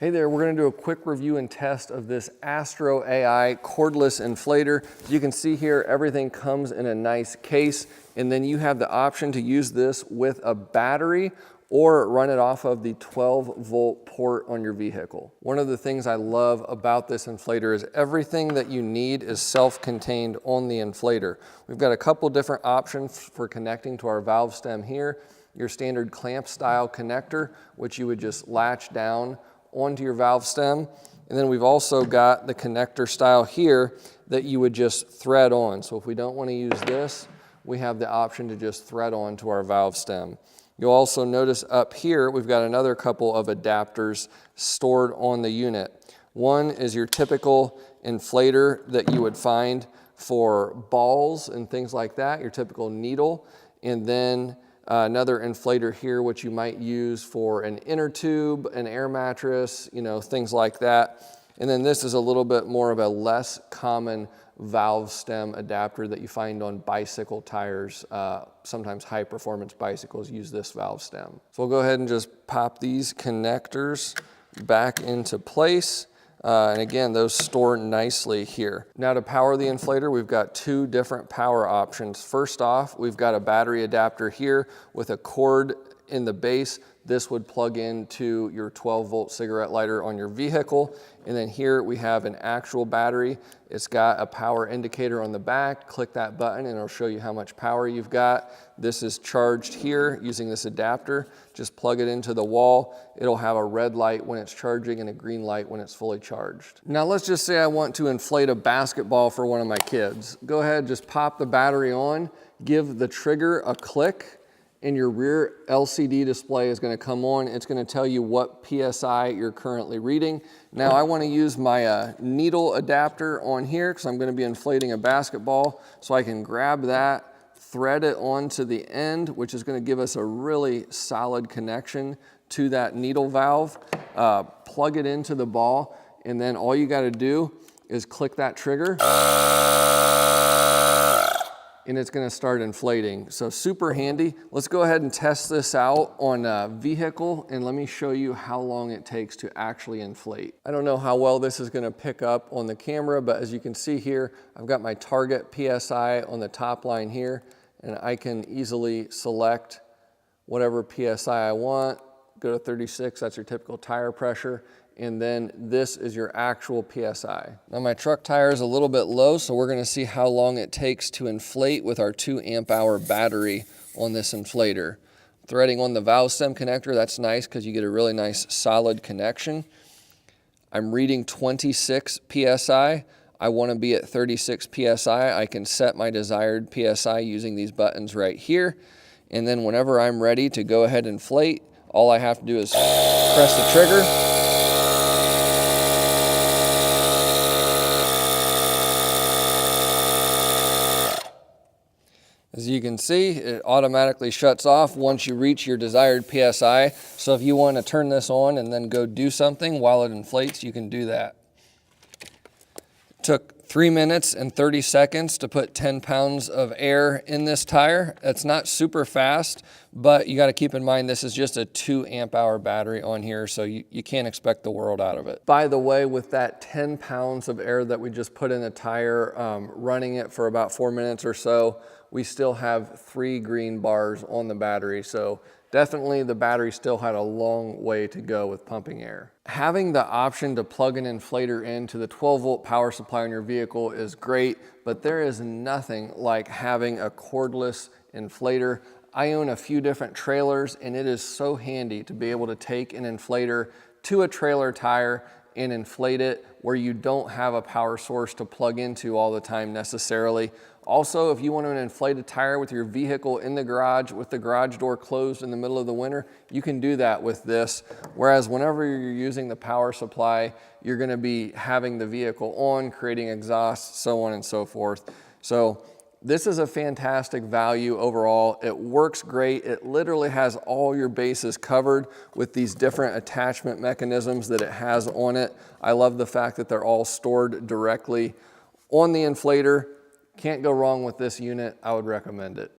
Hey there, we're gonna do a quick review and test of this AstroAI cordless inflator. As you can see here, everything comes in a nice case, and then you have the option to use this with a battery or run it off of the 12-volt port on your vehicle. One of the things I love about this inflator is everything that you need is self-contained on the inflator. We've got a couple different options for connecting to our valve stem here. Your standard clamp style connector, which you would just latch down onto your valve stem. And then we've also got the connector style here that you would just thread on. So if we don't want to use this, we have the option to just thread on to our valve stem. You'll also notice up here, we've got another couple of adapters stored on the unit. One is your typical inflator that you would find for balls and things like that, your typical needle. And then another inflator here, which you might use for an inner tube, an air mattress, things like that. And then this is a little bit more of a less common valve stem adapter that you find on bicycle tires. Sometimes high performance bicycles use this valve stem. So we'll go ahead and just pop these connectors back into place. And again, those store nicely here. Now to power the inflator, we've got two different power options. First off, we've got a battery adapter here with a cord in the base. This would plug into your 12-volt cigarette lighter on your vehicle. And then here we have an actual battery. It's got a power indicator on the back. Click that button and it'll show you how much power you've got. This is charged here using this adapter. Just plug it into the wall. It'll have a red light when it's charging and a green light when it's fully charged. Now let's just say I want to inflate a basketball for one of my kids. Go ahead, just pop the battery on, give the trigger a click, and your rear LCD display is going to come on. It's going to tell you what PSI you're currently reading. Now I want to use my needle adapter on here because I'm going to be inflating a basketball. So I can grab that, thread it onto the end, which is going to give us a really solid connection to that needle valve. Plug it into the ball, and then all you got to do is click that trigger. And it's going to start inflating. So super handy. Let's go ahead and test this out on a vehicle, and let me show you how long it takes to actually inflate. I don't know how well this is going to pick up on the camera, but as you can see here, I've got my target PSI on the top line here, and I can easily select whatever PSI I want. Go to 36, that's your typical tire pressure. And then this is your actual PSI. Now my truck tire is a little bit low, so we're gonna see how long it takes to inflate with our 2 amp hour battery on this inflator. Threading on the valve stem connector, that's nice because you get a really nice solid connection. I'm reading 26 PSI. I wanna be at 36 PSI. I can set my desired PSI using these buttons right here. And then whenever I'm ready to go ahead and inflate, all I have to do is press the trigger. As you can see, it automatically shuts off once you reach your desired PSI. So if you want to turn this on and then go do something while it inflates, you can do that. It took 3 minutes and 30 seconds to put 10 pounds of air in this tire. That's not super fast, but you got to keep in mind this is just a 2 amp hour battery on here, so you can't expect the world out of it. By the way, with that 10 pounds of air that we just put in the tire, running it for about 4 minutes or so, we still have 3 green bars on the battery. So definitely the battery still had a long way to go with pumping air. Having the option to plug an inflator into the 12-volt power supply on your vehicle is great, but there is nothing like having a cordless inflator. I own a few different trailers, and it is so handy to be able to take an inflator to a trailer tire and inflate it where you don't have a power source to plug into all the time necessarily. Also, if you want to inflate a tire with your vehicle in the garage with the garage door closed in the middle of the winter, you can do that with this. Whereas whenever you're using the power supply, you're going to be having the vehicle on, creating exhaust, so on and so forth. So this is a fantastic value overall. It works great. It literally has all your bases covered with these different attachment mechanisms that it has on it. I love the fact that they're all stored directly on the inflator. Can't go wrong with this unit. I would recommend it.